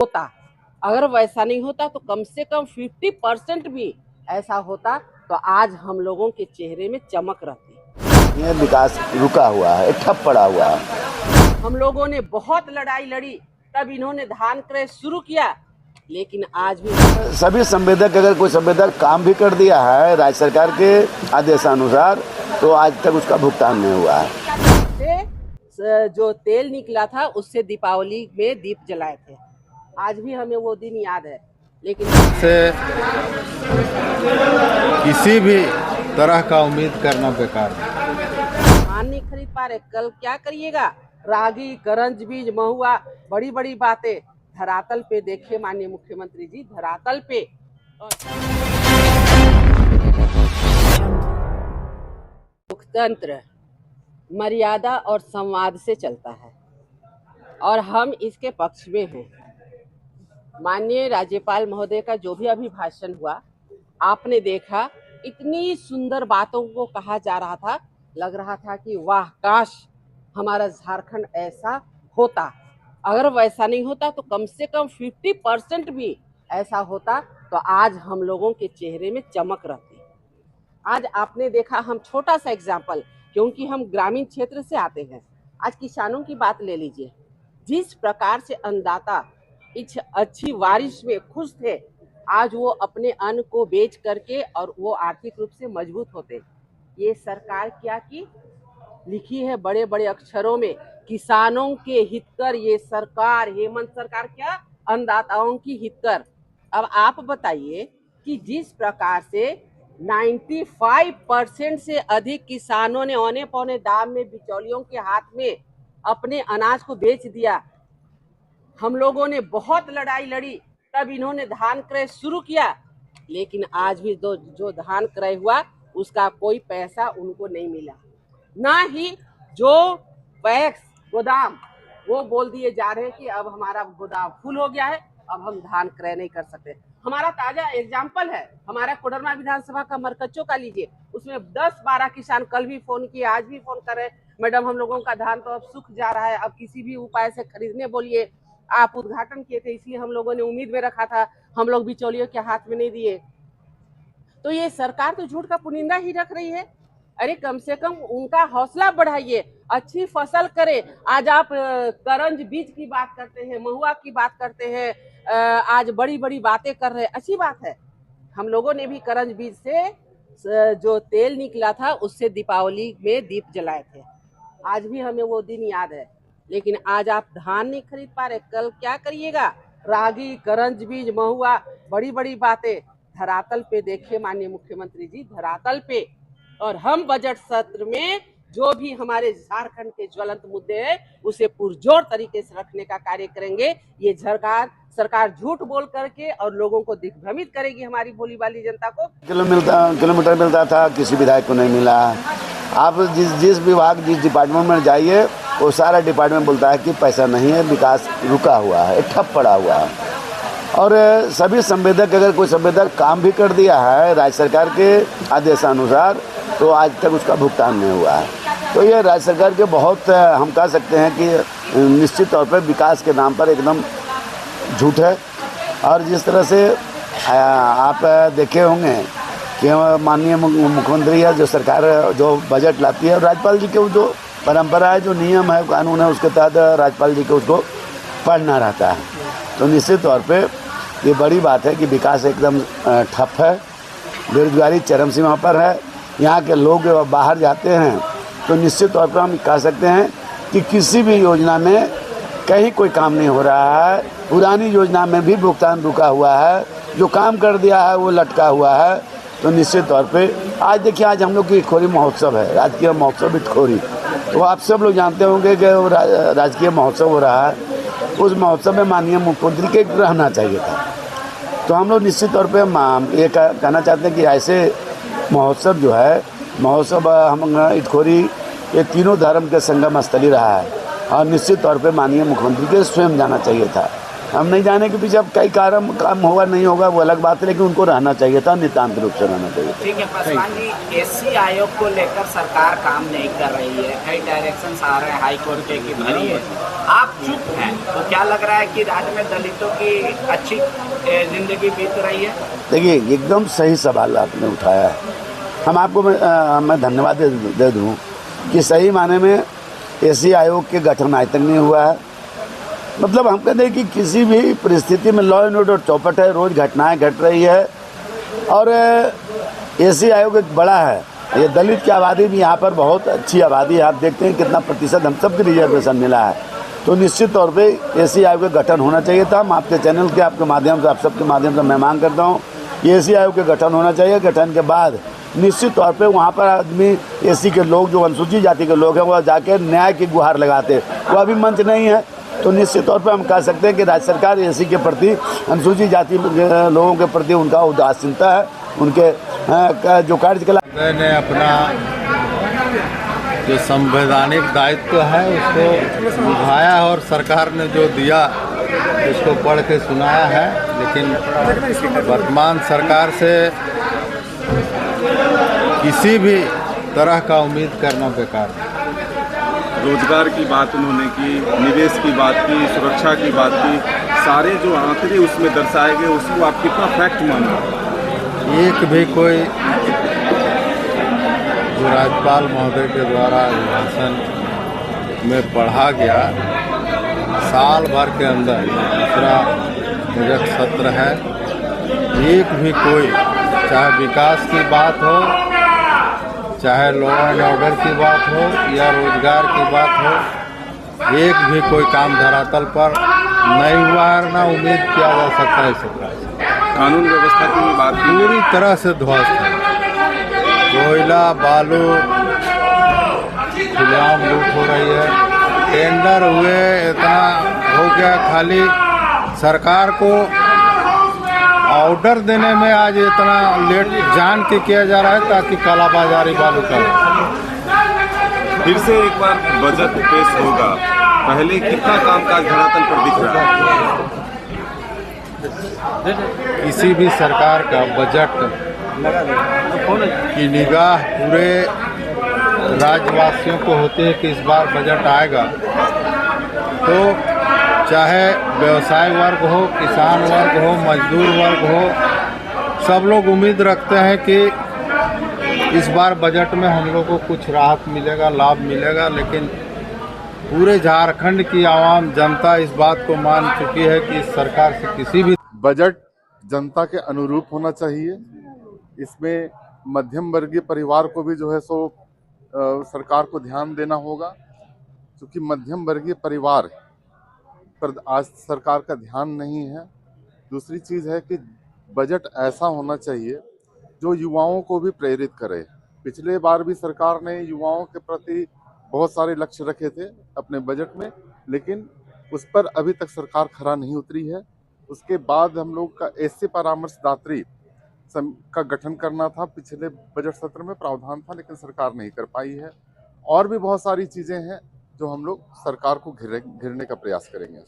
होता। अगर वैसा नहीं होता तो कम से कम 50% भी ऐसा होता तो आज हम लोगों के चेहरे में चमक रहती। ये विकास रुका हुआ है, ठप पड़ा हुआ है। हम लोगों ने बहुत लड़ाई लड़ी, तब इन्होंने धान क्रय शुरू किया, लेकिन आज भी सभी संवेदक, अगर कोई संवेदक काम भी कर दिया है राज्य सरकार के आदेशानुसार, तो आज तक उसका भुगतान नहीं हुआ है। जो तेल निकला था उससे दीपावली में दीप जलाए थे, आज भी हमें वो दिन याद है। लेकिन से किसी भी तरह का उम्मीद करना बेकार है। धान नहीं खरीद पा रहे, कल क्या करिएगा? रागी, करंज बीज, महुआ, बड़ी बड़ी बातें धरातल पे देखिए माननीय मुख्यमंत्री जी, धरातल पे। लोकतंत्र मर्यादा और संवाद से चलता है और हम इसके पक्ष में हैं। माननीय राज्यपाल महोदय का जो भी अभिभाषण हुआ, आपने देखा, इतनी सुंदर बातों को कहा जा रहा था, लग रहा था कि वाह, काश हमारा झारखंड ऐसा होता। अगर वैसा नहीं होता तो कम से कम 50% भी ऐसा होता तो आज हम लोगों के चेहरे में चमक रहती। आज आपने देखा, हम छोटा सा एग्जाम्पल, क्योंकि हम ग्रामीण क्षेत्र से आते हैं, आज किसानों की बात ले लीजिए। जिस प्रकार से अन्नदाता इस अच्छी बारिश में खुश थे, आज वो अपने अन्न को बेच करके और वो आर्थिक रूप से मजबूत होते। ये सरकार क्या की लिखी है बड़े बड़े अक्षरों में, किसानों के हितकर ये सरकार, हेमंत सरकार क्या, अन्नदाताओं की हितकर। अब आप बताइए कि जिस प्रकार से 95% से अधिक किसानों ने औने पौने दाम में बिचौलियों के हाथ में अपने अनाज को बेच दिया। हम लोगों ने बहुत लड़ाई लड़ी, तब इन्होंने धान क्रय शुरू किया, लेकिन आज भी जो धान क्रय हुआ उसका कोई पैसा उनको नहीं मिला। ना ही जो पैक्स गोदाम, वो बोल दिए जा रहे हैं कि अब हमारा गोदाम फुल हो गया है, अब हम धान क्रय नहीं कर सकते। हमारा ताजा एग्जाम्पल है, हमारा कोडरमा विधानसभा का मरकच्चो का लीजिए, उसमें 10-12 किसान कल भी फोन किए, आज भी फोन कर रहे हैं, मैडम हम लोगों का धान तो अब सूख जा रहा है, अब किसी भी उपाय से खरीदने बोलिए। आप उद्घाटन किए थे, इसलिए हम लोगों ने उम्मीद में रखा था, हम लोग बिचौलियों के हाथ में नहीं दिए। तो ये सरकार तो झूठ का पुनिंदा ही रख रही है। अरे कम से कम उनका हौसला बढ़ाइए, अच्छी फसल करे। आज आप करंज बीज की बात करते हैं, महुआ की बात करते हैं, आज बड़ी बड़ी बातें कर रहे हैं, अच्छी बात है। हम लोगों ने भी करंज बीज से जो तेल निकला था उससे दीपावली में दीप जलाए थे, आज भी हमें वो दिन याद है। लेकिन आज आप धान नहीं खरीद पा रहे, कल क्या करिएगा? रागी, करंज बीज, महुआ, बड़ी बड़ी बातें धरातल पे देखिए माननीय मुख्यमंत्री जी, धरातल पे। और हम बजट सत्र में जो भी हमारे झारखंड के ज्वलंत मुद्दे हैं उसे पुरजोर तरीके से रखने का कार्य करेंगे। ये सरकार झूठ बोल करके और लोगों को दिग्भ्रमित करेगी, हमारी भोली भाली जनता को। किलोमीटर मिलता था, किसी विधायक को नहीं मिला। आप जिस विभाग, जिस डिपार्टमेंट में जाइए, वो सारा डिपार्टमेंट बोलता है कि पैसा नहीं है, विकास रुका हुआ है, ठप पड़ा हुआ है। और सभी संवेदक, अगर कोई संवेदक काम भी कर दिया है राज्य सरकार के आदेशानुसार, तो आज तक उसका भुगतान नहीं हुआ है। तो ये राज्य सरकार के बहुत, हम कह सकते हैं कि निश्चित तौर पर विकास के नाम पर एकदम झूठ है। और जिस तरह से आप देखे होंगे कि माननीय मुख्यमंत्री है, जो सरकार जो बजट लाती है, राज्यपाल जी के जो परंपरा है, जो नियम है, कानून है, उसके तहत राज्यपाल जी को उसको पढ़ना रहता है। तो निश्चित तौर पे ये बड़ी बात है कि विकास एकदम ठप है, बेरोजगारी चरम सीमा पर है। यहाँ के लोग बाहर जाते हैं तो निश्चित तौर पर हम कह सकते हैं कि किसी भी योजना में कहीं कोई काम नहीं हो रहा है। पुरानी योजना में भी भुगतान रुका हुआ है, जो काम कर दिया है वो लटका हुआ है। तो निश्चित तौर पे आज देखिए, आज हम लोग की इटखोरी महोत्सव है, राजकीय महोत्सव इटखोरी। तो आप सब लोग जानते होंगे कि राजकीय महोत्सव हो रहा है, उस महोत्सव में माननीय मुख्यमंत्री के रहना चाहिए था। तो हम लोग निश्चित तौर पे ये कहना चाहते हैं कि ऐसे महोत्सव जो है, महोत्सव हम इटखोरी ये तीनों धर्म के संगम स्थली रहा है, और निश्चित तौर पे माननीय मुख्यमंत्री के स्वयं जाना चाहिए था। हम नहीं जाने के पीछे अब कई काम होगा नहीं होगा वो अलग बात है, लेकिन उनको रहना चाहिए था, नितांत रूप से रहना चाहिए। ठीक है पासवान जी, एससी आयोग को लेकर सरकार काम नहीं कर रही है, कई डायरेक्शंस आ रहे हैं हाई कोर्ट के कि भरिए। आप चुप हैं, तो क्या लग रहा है कि राज्य में दलितों की अच्छी जिंदगी बीत रही है? देखिए, एकदम सही सवाल आपने उठाया है। हम आपको मैं धन्यवाद दे दूँ कि सही माने में एसी आयोग के गठन आज तक नहीं हुआ है। मतलब हम कहते हैं कि किसी भी परिस्थिति में लॉ एंड ऑर्डर चौपट है, रोज़ घटनाएं घट रही है और एसी आयोग एक बड़ा है। ये दलित की आबादी भी यहाँ पर बहुत अच्छी आबादी है। आप देखते हैं कितना प्रतिशत हम सबको रिजर्वेशन मिला है, तो निश्चित तौर पे एसी आयोग का गठन होना चाहिए था। हम आपके चैनल के आपके माध्यम से, आप सबके माध्यम से मैं मांग करता हूँ ये एसी आयोग के गठन होना चाहिए। गठन के बाद निश्चित तौर पे वहाँ पर आदमी एसी के लोग, जो अनुसूचित जाति के लोग हैं, वह जाके न्याय की गुहार लगाते, वो अभी मंच नहीं है। तो निश्चित तौर पे हम कह सकते हैं कि राज्य सरकार एसी के प्रति, अनुसूचित जाति लोगों के प्रति उनका उदासीनता है। उनके जो कार्यकलाप ने अपना जो संवैधानिक दायित्व है उसको निभाया और सरकार ने जो दिया उसको पढ़ के सुनाया है। लेकिन वर्तमान सरकार से किसी भी तरह का उम्मीद करना बेकार है। रोजगार की बात उन्होंने की, निवेश की बात की, सुरक्षा की बात की, सारे जो आंकड़े उसमें दर्शाए गए उसको आप कितना फैक्ट मान रहे हैं? एक भी कोई जो राज्यपाल महोदय के द्वारा भाषण में पढ़ा गया, साल भर के अंदर दूसरा बजट सत्र है, एक भी कोई, चाहे विकास की बात हो, चाहे लॉ एंड ऑर्डर की बात हो या रोजगार की बात हो, एक भी कोई काम धरातल पर नहीं हुआ है, ना उम्मीद किया जा सकता है सरकार से। कानून व्यवस्था की भी बात पूरी तरह से ध्वस्त है। कोयला, बालू, खुलेआम लूट हो रही है। टेंडर हुए, इतना हो गया, खाली सरकार को ऑर्डर देने में आज इतना लेट जान के किया जा रहा है ताकि कालाबाजारी बालू का। फिर से एक बार बजट पेश होगा, पहले कितना कामकाज धरातल पर दिख रहा है? किसी भी सरकार का बजट की निगाह पूरे राज्यवासियों को होती है कि इस बार बजट आएगा, तो चाहे व्यवसाय वर्ग हो, किसान वर्ग हो, मजदूर वर्ग हो, सब लोग उम्मीद रखते हैं कि इस बार बजट में हम लोग को कुछ राहत मिलेगा, लाभ मिलेगा। लेकिन पूरे झारखंड की आवाम जनता इस बात को मान चुकी है कि इस सरकार से किसी भी बजट जनता के अनुरूप होना चाहिए। इसमें मध्यम वर्गीय परिवार को भी जो है सो सरकार को ध्यान देना होगा, क्योंकि मध्यम वर्गीय परिवार पर आज सरकार का ध्यान नहीं है। दूसरी चीज़ है कि बजट ऐसा होना चाहिए जो युवाओं को भी प्रेरित करे। पिछले बार भी सरकार ने युवाओं के प्रति बहुत सारे लक्ष्य रखे थे अपने बजट में, लेकिन उस पर अभी तक सरकार खरा नहीं उतरी है। उसके बाद हम लोग का ऐसे परामर्शदात्री का गठन करना था, पिछले बजट सत्र में प्रावधान था, लेकिन सरकार नहीं कर पाई है। और भी बहुत सारी चीज़ें हैं जो हम लोग सरकार को घेरने का प्रयास करेंगे।